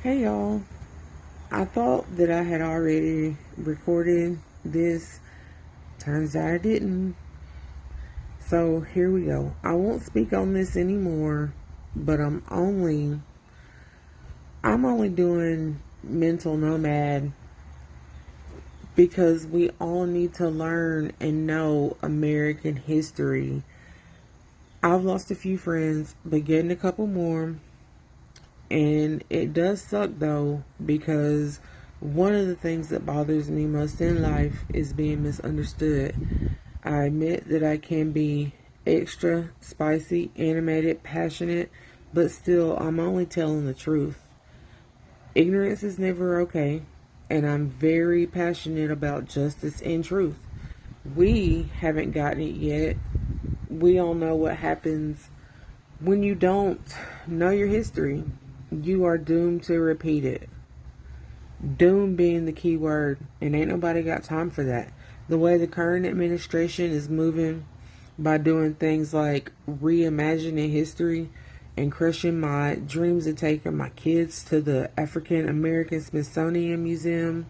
Hey y'all, I thought that I had already recorded this. Turns out I didn't. So here we go. I won't speak on this anymore, but I'm only doing mental nomad because we all need to learn and know American history. I've lost a few friends, but getting a couple more. And it does suck though, because one of the things that bothers me most in life is being misunderstood. I admit that I can be extra spicy, animated, passionate, but still, I'm only telling the truth. Ignorance is never okay, and I'm very passionate about justice and truth. We haven't gotten it yet. We all know what happens when you don't know your history. You are doomed to repeat it. Doom being the key word, and ain't nobody got time for that. The way the current administration is moving by doing things like reimagining history and crushing my dreams of taking my kids to the African American Smithsonian Museum.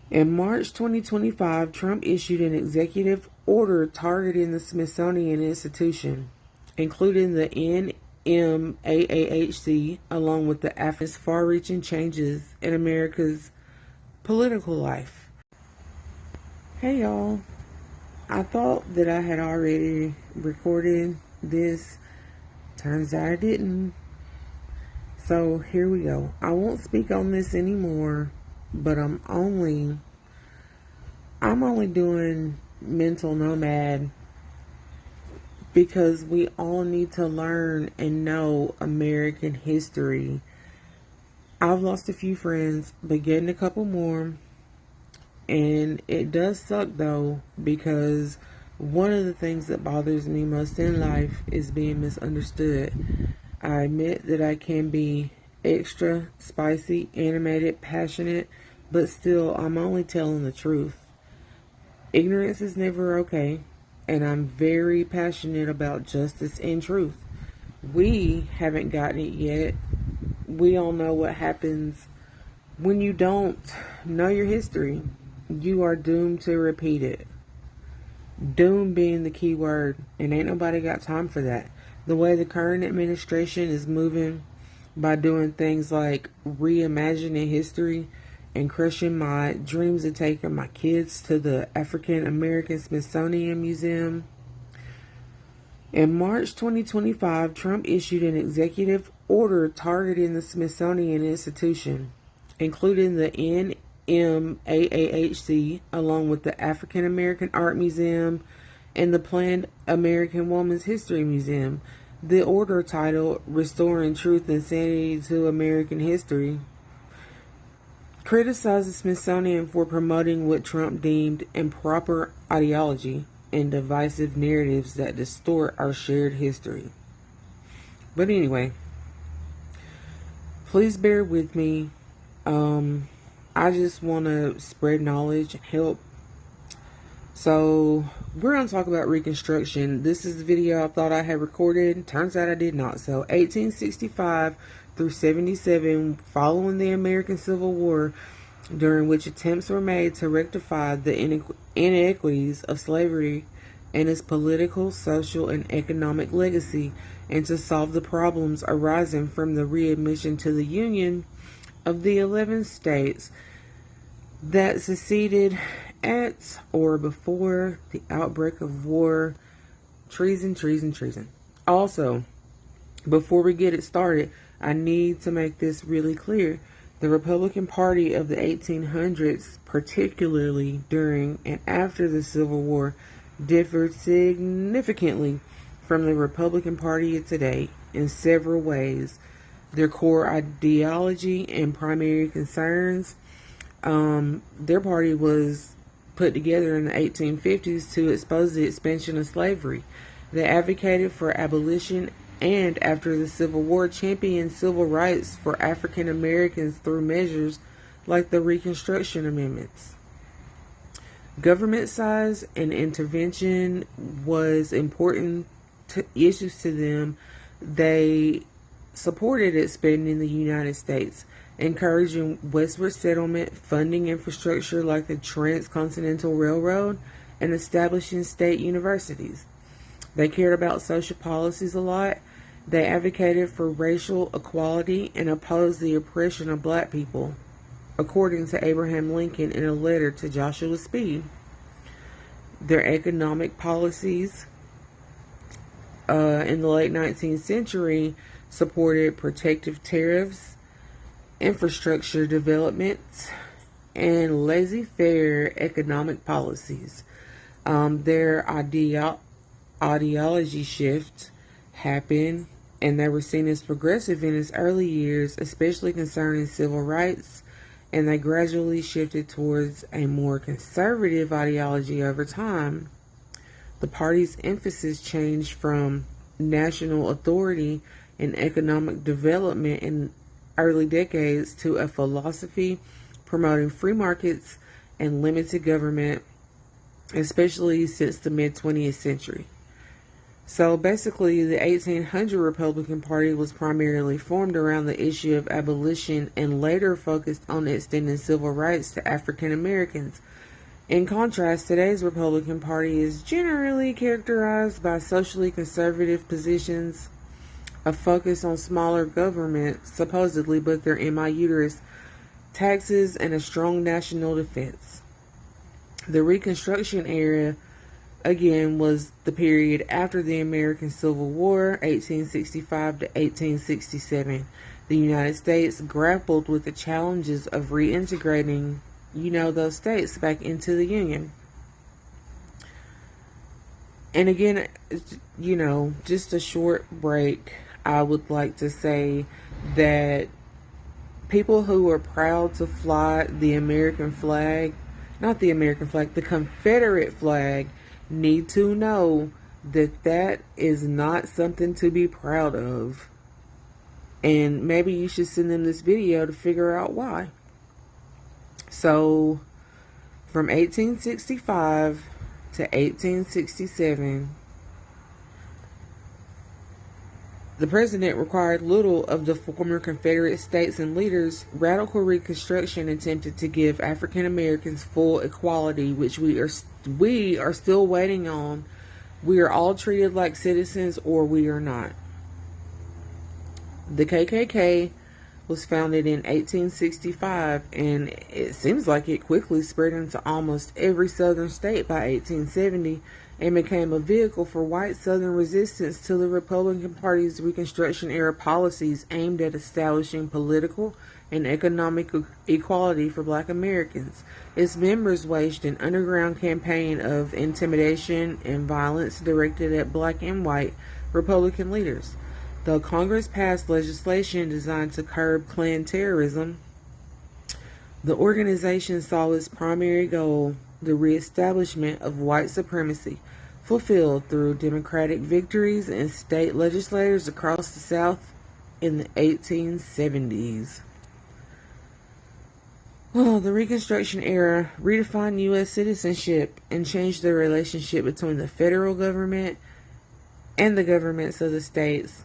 In March 2025, Trump issued an executive order targeting the Smithsonian Institution, including the NMAAHC, along with the Africa's far-reaching changes in America's political life. Hey y'all, I thought that I had already recorded this. Turns out I didn't. So here we go. I won't speak on this anymore, but I'm only doing mental nomad because we all need to learn and know American history. I've lost a few friends, but getting a couple more. And it does suck though, because one of the things that bothers me most in life is being misunderstood. I admit that I can be extra spicy, animated, passionate, but still, I'm only telling the truth. Ignorance is never okay, and I'm very passionate about justice and truth. We haven't gotten it yet. We all know what happens when you don't know your history. You are doomed to repeat it. Doom being the key word, and ain't nobody got time for that. The way the current administration is moving by doing things like reimagining history and crushing my dreams of taking my kids to the African American Smithsonian Museum. In March 2025, Trump issued an executive order targeting the Smithsonian Institution, including the NMAAHC, along with the African American Art Museum and the planned American Women's History Museum. The order, titled Restoring Truth and Sanity to American History, criticized the Smithsonian for promoting what Trump deemed improper ideology and divisive narratives that distort our shared history. But anyway, please bear with me. I just want to spread knowledge and help. So we're going to talk about Reconstruction. This is the video I thought I had recorded. Turns out I did not. So 1865 through 77, following the American Civil War, during which attempts were made to rectify the inequities of slavery and its political, social, and economic legacy, and to solve the problems arising from the readmission to the Union of the 11 states that seceded at or before the outbreak of war. Treason. Also, before we get it started, I need to make this really clear. The Republican Party of the 1800s, particularly during and after the Civil War, differed significantly from the Republican Party of today in several ways. Their core ideology and primary concerns. Their party was put together in the 1850s to expose the expansion of slavery. They advocated for abolition and, after the Civil War, championed civil rights for African Americans through measures like the Reconstruction Amendments. Government size and intervention was important issues to them. They supported expanding the United States, encouraging westward settlement, funding infrastructure like the Transcontinental Railroad, and establishing state universities. They cared about social policies a lot. They advocated for racial equality and opposed the oppression of black people, according to Abraham Lincoln in a letter to Joshua Speed. Their economic policies in the late 19th century supported protective tariffs, infrastructure development, and laissez-faire economic policies. Their ideology shift happened, and they were seen as progressive in its early years, especially concerning civil rights, and they gradually shifted towards a more conservative ideology over time. The party's emphasis changed from national authority and economic development in early decades to a philosophy promoting free markets and limited government, especially since the mid-20th century. So basically, the 1800 Republican Party was primarily formed around the issue of abolition and later focused on extending civil rights to African Americans. In contrast, today's Republican Party is generally characterized by socially conservative positions, a focus on smaller government, supposedly, but they're in my uterus, taxes, and a strong national defense. The Reconstruction era, again, was the period after the American Civil War, 1865 to 1867. The United States grappled with the challenges of reintegrating, those states back into the Union. And again, just a short break, I would like to say that people who are proud to fly the American flag, not the American flag, the Confederate flag, need to know that that is not something to be proud of. And maybe you should send them this video to figure out why. So, from 1865 to 1867, the president required little of the former Confederate states and leaders. Radical Reconstruction attempted to give African Americans full equality, which we are still waiting on. We are all treated like citizens, or we are not. The KKK was founded in 1865, and it seems like it quickly spread into almost every southern state by 1870 and became a vehicle for white southern resistance to the Republican Party's Reconstruction era policies aimed at establishing political and economic equality for black Americans. Its members waged an underground campaign of intimidation and violence directed at black and white Republican leaders. Though Congress passed legislation designed to curb Klan terrorism, the organization saw its primary goal, the reestablishment of white supremacy, fulfilled through Democratic victories in state legislatures across the South in the 1870s. The Reconstruction era redefined U.S. citizenship and changed the relationship between the federal government and the governments of the states,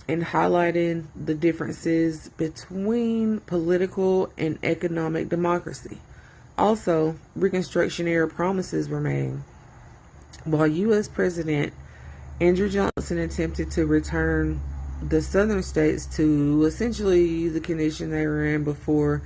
and highlighted the differences between political and economic democracy. Also, Reconstruction era promises were made. While U.S. President Andrew Johnson attempted to return the southern states to essentially the condition they were in before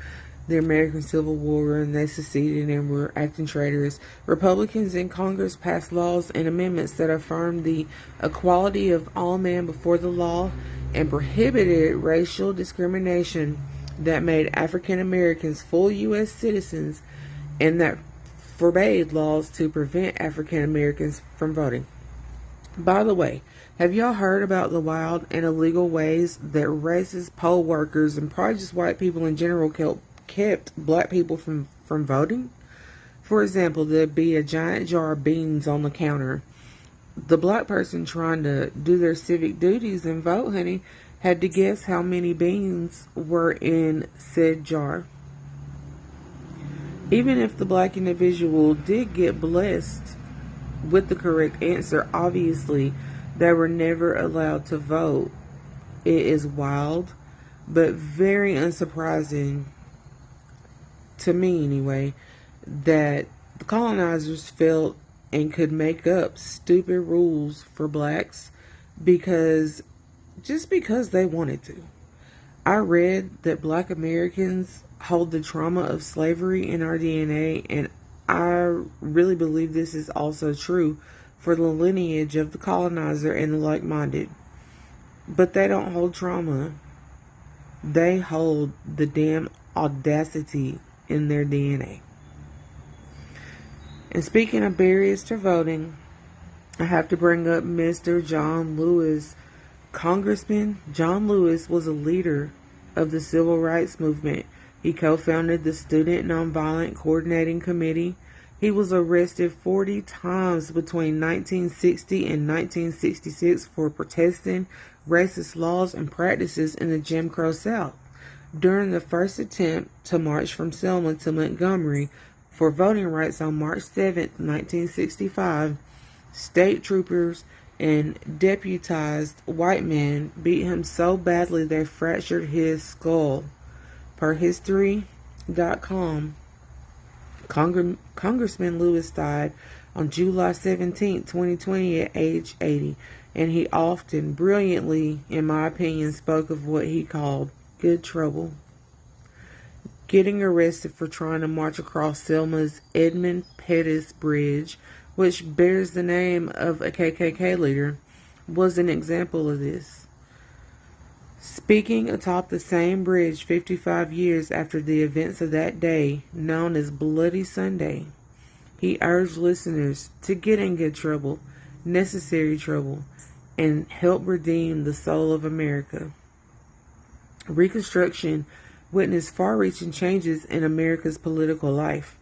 the American Civil War, and they seceded and were acting traitors, Republicans in Congress passed laws and amendments that affirmed the equality of all men before the law and prohibited racial discrimination that made African Americans full U.S. citizens, and that forbade laws to prevent African Americans from voting. By the way, have y'all heard about the wild and illegal ways that racist poll workers and probably just white people in general kept black people from voting? For example, there'd be a giant jar of beans on the counter. The black person trying to do their civic duties and vote, honey, had to guess how many beans were in said jar. Even if the black individual did get blessed with the correct answer, obviously they were never allowed to vote. It is wild, but very unsurprising, to me anyway, that the colonizers felt and could make up stupid rules for blacks because because they wanted to. I read that black Americans hold the trauma of slavery in our DNA, and I really believe this is also true for the lineage of the colonizer and the like-minded. But they don't hold trauma. They hold the damn audacity in their DNA. And speaking of barriers to voting, I have to bring up Mr. John Lewis. Congressman John Lewis was a leader of the Civil Rights Movement. He co-founded the Student Nonviolent Coordinating Committee. He was arrested 40 times between 1960 and 1966 for protesting racist laws and practices in the Jim Crow South. During the first attempt to march from Selma to Montgomery for voting rights on March 7, 1965, state troopers and deputized white men beat him so badly they fractured his skull. Per History.com, Congressman Lewis died on July 17, 2020 at age 80, and he often, brilliantly, in my opinion, spoke of what he called good trouble. Getting arrested for trying to march across Selma's Edmund Pettus Bridge, which bears the name of a KKK leader, was an example of this. Speaking atop the same bridge 55 years after the events of that day, known as Bloody Sunday, he urged listeners to get in good trouble, necessary trouble, and help redeem the soul of America. Reconstruction witnessed far-reaching changes in America's political life.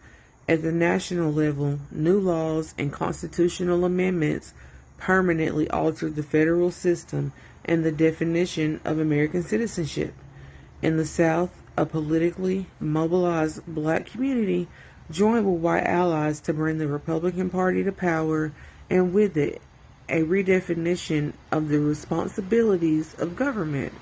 At the national level, new laws and constitutional amendments permanently altered the federal system and the definition of American citizenship. In the South, a politically mobilized black community joined with white allies to bring the Republican Party to power, and with it, a redefinition of the responsibilities of government.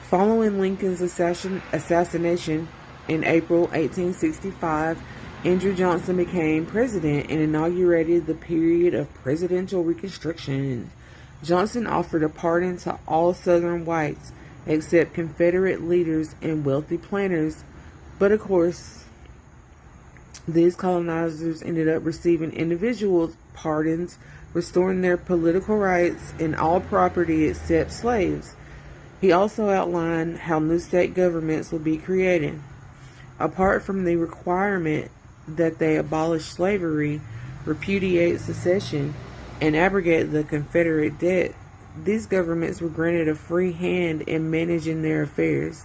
Following Lincoln's assassination in April 1865, Andrew Johnson became president and inaugurated the period of presidential Reconstruction. Johnson offered a pardon to all Southern whites except Confederate leaders and wealthy planters, but of course, these colonizers ended up receiving individual pardons, restoring their political rights and all property except slaves. He also outlined how new state governments would be created. Apart from the requirement that they abolish slavery, repudiate secession, and abrogate the Confederate debt, these governments were granted a free hand in managing their affairs.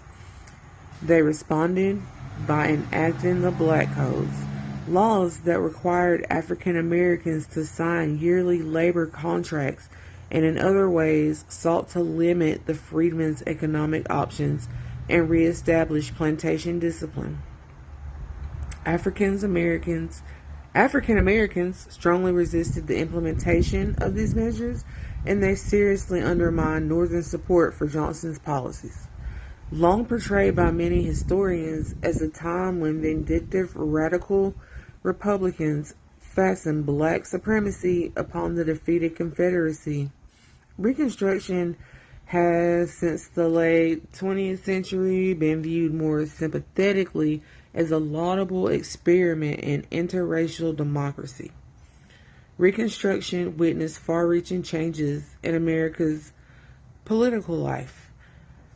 They responded by enacting the Black Codes, laws that required African Americans to sign yearly labor contracts, and in other ways sought to limit the freedmen's economic options and reestablish plantation discipline. African Americans strongly resisted the implementation of these measures, and they seriously undermined Northern support for Johnson's policies. Long portrayed by many historians as a time when vindictive radical Republicans fastened black supremacy upon the defeated Confederacy, Reconstruction has, since the late 20th century, been viewed more sympathetically as a laudable experiment in interracial democracy. Reconstruction witnessed far-reaching changes in America's political life.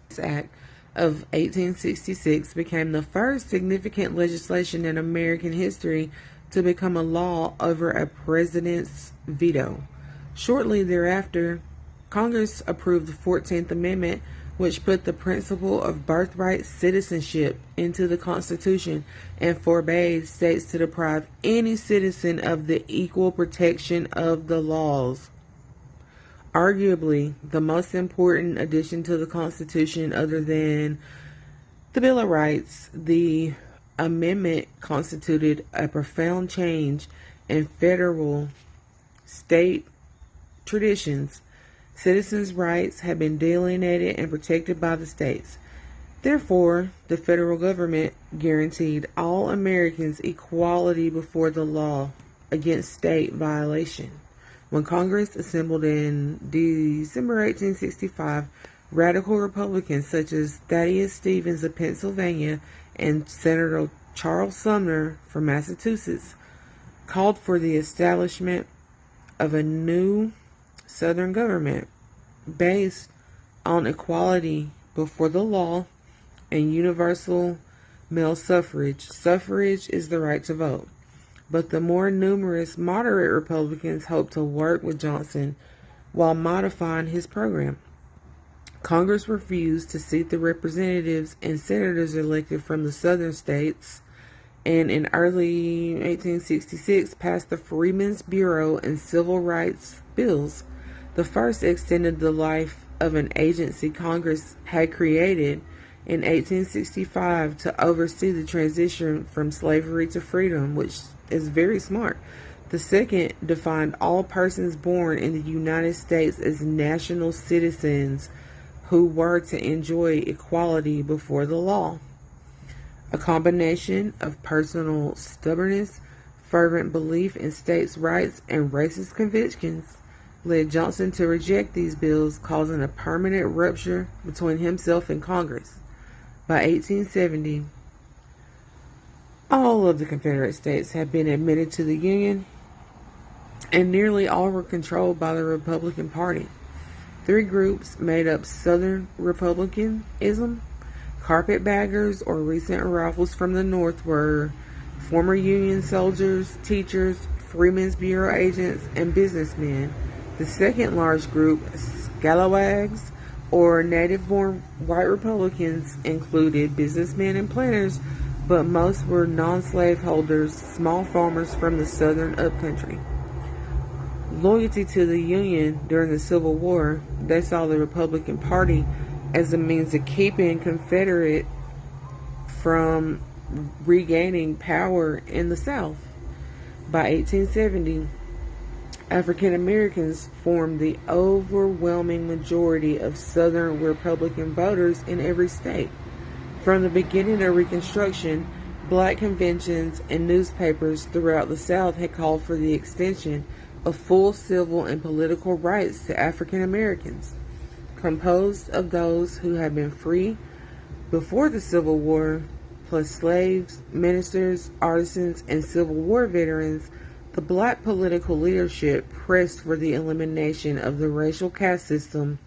This Act of 1866 became the first significant legislation in American history to become a law over a president's veto. Shortly thereafter, Congress approved the 14th Amendment, which put the principle of birthright citizenship into the Constitution and forbade states to deprive any citizen of the equal protection of the laws. Arguably, the most important addition to the Constitution, other than the Bill of Rights, the amendment constituted a profound change in federal state traditions, Citizens' rights had been delineated and protected by the states. Therefore, the federal government guaranteed all Americans equality before the law against state violation. When Congress assembled in December 1865, radical Republicans such as Thaddeus Stevens of Pennsylvania and Senator Charles Sumner from Massachusetts called for the establishment of a new Southern government based on equality before the law and universal male suffrage. Suffrage is the right to vote. But the more numerous moderate Republicans hoped to work with Johnson while modifying his program. Congress refused to seat the representatives and senators elected from the southern states, and in early 1866 passed the Freedmen's Bureau and Civil Rights Bills. The first extended the life of an agency Congress had created in 1865 to oversee the transition from slavery to freedom, which is very smart. The second defined all persons born in the United States as national citizens who were to enjoy equality before the law. A combination of personal stubbornness, fervent belief in states' rights, and racist convictions led Johnson to reject these bills, causing a permanent rupture between himself and Congress. By 1870, all of the Confederate states had been admitted to the Union, and nearly all were controlled by the Republican Party. Three groups made up Southern Republicanism. Carpetbaggers, or recent arrivals from the North, were former Union soldiers, teachers, Freedmen's Bureau agents, and businessmen. The second large group, Scalawags, or native-born white Republicans, included businessmen and planters, but most were non-slave holders, small farmers from the southern upcountry. Loyalty to the Union during the Civil War, they saw the Republican Party as a means of keeping Confederate from regaining power in the South. By 1870, African Americans formed the overwhelming majority of Southern Republican voters in every state. From the beginning of Reconstruction, black conventions and newspapers throughout the South had called for the extension of full civil and political rights to African Americans. Composed of those who had been free before the Civil War, plus slaves, ministers, artisans, and Civil War veterans, the black political leadership pressed for the elimination of the racial caste system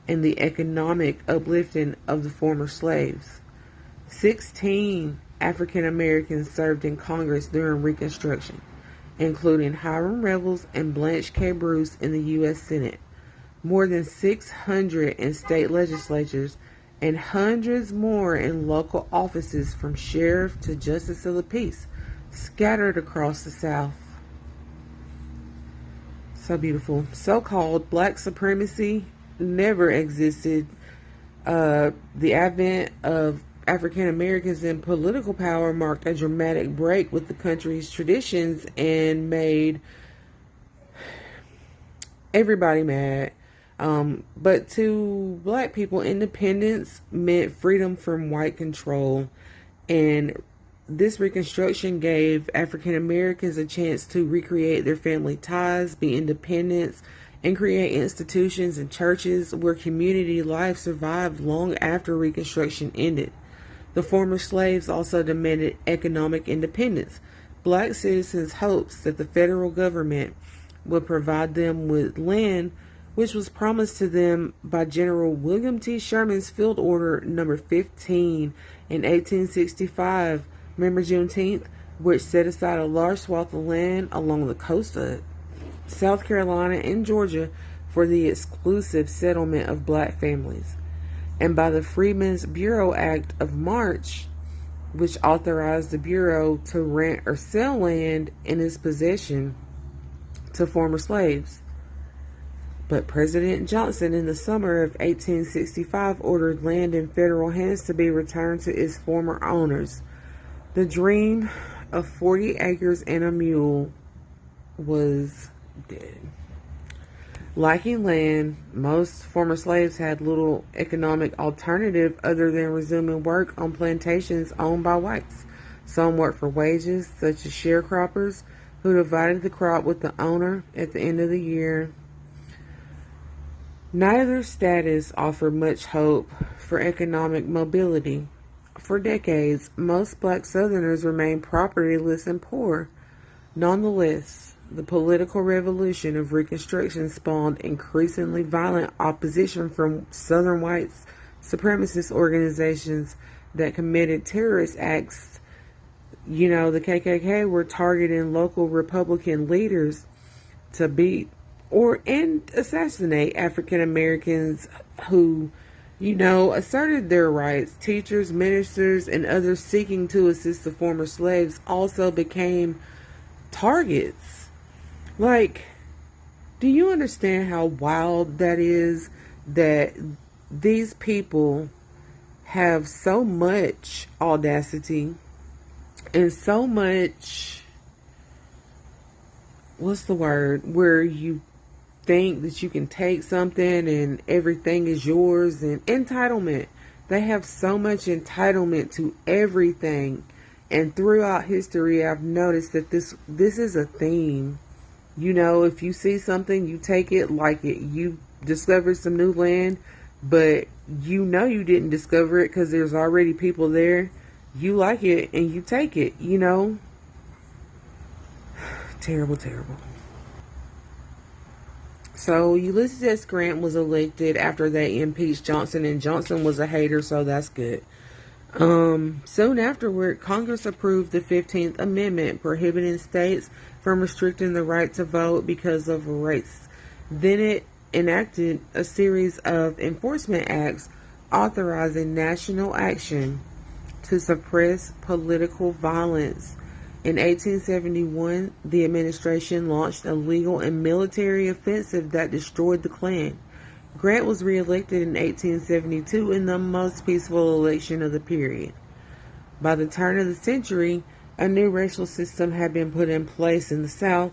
and the economic uplifting of the former slaves. 16 African Americans served in Congress during Reconstruction, including Hiram Revels and Blanche K. Bruce in the U.S. Senate, more than 600 in state legislatures, and hundreds more in local offices from sheriff to justice of the peace, scattered across the South. So beautiful. So-called black supremacy never existed. The advent of African Americans in political power marked a dramatic break with the country's traditions and made everybody mad. But to black people, independence meant freedom from white control, and this Reconstruction gave African Americans a chance to recreate their family ties, be independent, and create institutions and churches where community life survived long after Reconstruction ended. The former slaves also demanded economic independence. Black citizens' hopes that the federal government would provide them with land, which was promised to them by General William T. Sherman's Field Order Number 15 in 1865. Remember Juneteenth, which set aside a large swath of land along the coast of South Carolina and Georgia for the exclusive settlement of black families, and by the Freedmen's Bureau Act of March, which authorized the Bureau to rent or sell land in its possession to former slaves. But President Johnson, in the summer of 1865, ordered land in federal hands to be returned to its former owners. The dream of 40 acres and a mule was dead. Lacking land, most former slaves had little economic alternative other than resuming work on plantations owned by whites. Some worked for wages, such as sharecroppers, who divided the crop with the owner at the end of the year. Neither status offered much hope for economic mobility. For decades, most black Southerners remained propertyless and poor. Nonetheless, the political revolution of Reconstruction spawned increasingly violent opposition from Southern white supremacist organizations that committed terrorist acts. The KKK were targeting local Republican leaders to beat and assassinate African Americans who, asserted their rights. Teachers, ministers, and others seeking to assist the former slaves also became targets. Like, do you understand how wild that is? That these people have so much audacity and so much, where you think that you can take something and everything is yours, and entitlement. They have so much entitlement to everything. And throughout history, I've noticed that this is a theme. If you see something, you take it like it. You discovered some new land, but you didn't discover it because there's already people there. You like it and you take it, Terrible, terrible. So Ulysses S. Grant was elected after they impeached Johnson, and Johnson was a hater, so that's good. Soon afterward, Congress approved the 15th Amendment, prohibiting states from restricting the right to vote because of race. Then it enacted a series of enforcement acts authorizing national action to suppress political violence. In 1871, the administration launched a legal and military offensive that destroyed the Klan. Grant was reelected in 1872 in the most peaceful election of the period. By the turn of the century, a new racial system had been put in place in the South,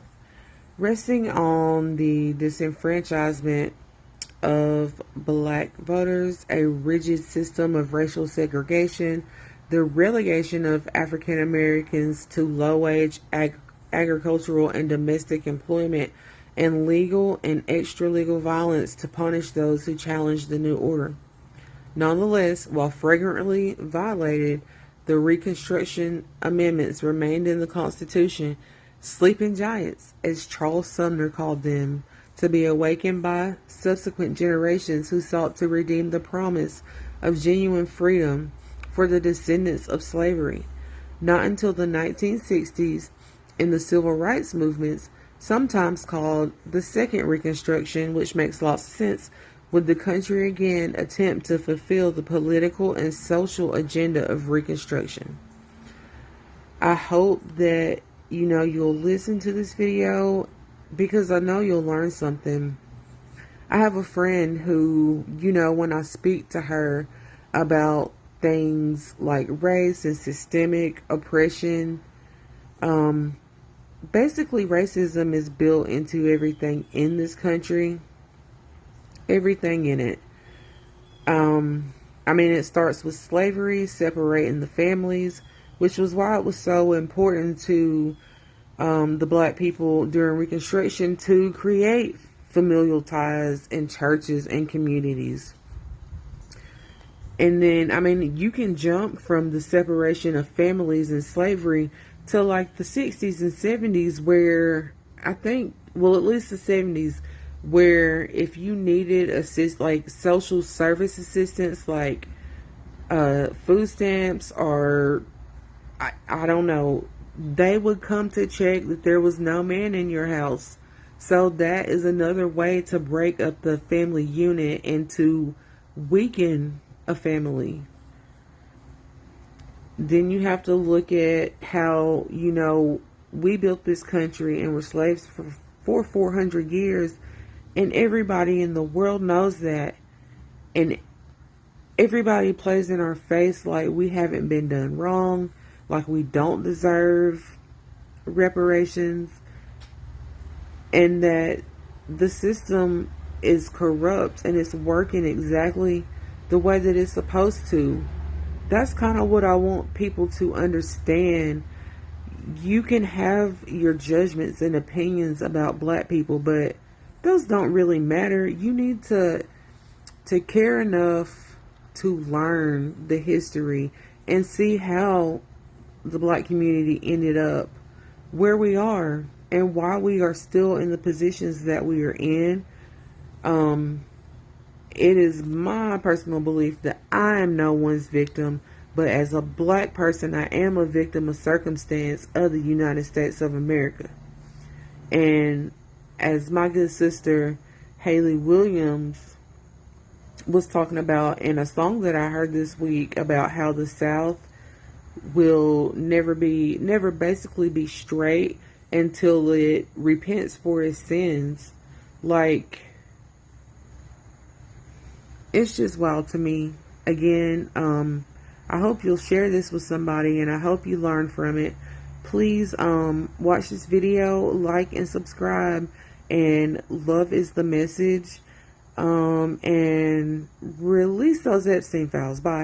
resting on the disenfranchisement of black voters, a rigid system of racial segregation, the relegation of African Americans to low-wage agricultural and domestic employment, and legal and extra-legal violence to punish those who challenged the new order. Nonetheless, while flagrantly violated, the Reconstruction amendments remained in the Constitution, sleeping giants, as Charles Sumner called them, to be awakened by subsequent generations who sought to redeem the promise of genuine freedom for the descendants of slavery. Not until the 1960s, in the civil rights movements, sometimes called the Second Reconstruction, which makes lots of sense, would the country again attempt to fulfill the political and social agenda of Reconstruction. I hope that, you'll listen to this video, because I know you'll learn something. I have a friend who, when I speak to her about things like race and systemic oppression, basically racism is built into everything in this country. Everything in it. It starts with slavery, separating the families, which was why it was so important to the black people during Reconstruction to create familial ties in churches and communities. And then, you can jump from the separation of families and slavery to like the 60s and 70s, where at least the 70s, where if you needed social service assistance, like food stamps, or I don't know, they would come to check that there was no man in your house. So that is another way to break up the family unit and to weaken a family. Then you have to look at how, we built this country and were slaves for 400 years, and everybody in the world knows that, and everybody plays in our face like we haven't been done wrong, like we don't deserve reparations, and that the system is corrupt and it's working exactly the way that it's supposed to. That's kind of what I want people to understand. You can have your judgments and opinions about black people, but those don't really matter. You need to care enough to learn the history and see how the black community ended up where we are and why we are still in the positions that we are in. It is my personal belief that I am no one's victim, but as a black person, I am a victim of circumstance of the United States of America. And as my good sister Haley Williams was talking about in a song that I heard this week about how the South will never basically be straight until it repents for its sins. Like, it's just wild to me. Again, I hope you'll share this with somebody and I hope you learn from it. Please watch this video, like and subscribe, and love is the message. And release those Epstein files. Bye.